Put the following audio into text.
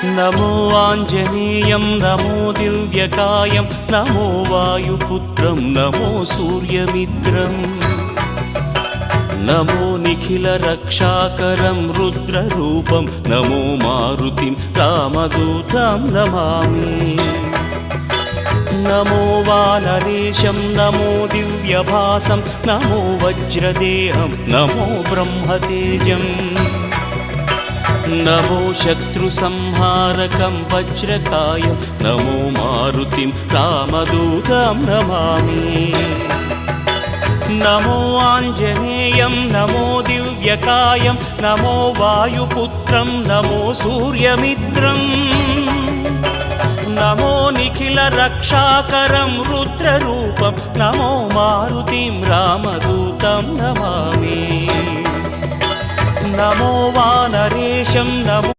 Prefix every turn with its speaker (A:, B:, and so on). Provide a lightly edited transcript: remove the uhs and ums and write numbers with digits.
A: नमो आञ्जनेयं नमो दिव्यकायं नमो वायुपुत्रं नमो सूर्यमित्रम् नमो निखिलरक्षाकरं रुद्ररूपं नमो मारुतिं रामदूतं Namami नमो वानरेशं नमो दिव्यभासं नमो वज्रदेहं नमो ब्रह्मतेजम् नमो शत्रुसंहारकं वज्रकायं नमो मारुतिं रामदूतं Namami नमो आञ्जनेयं नमो दिव्यकायं नमो वायुपुत्रं नमो सूर्यमित्रम् नमो निखिलरक्षाकरं रुद्ररूपं नमो मारुतिं रामदूतं Namami नमो वानरेशं नमो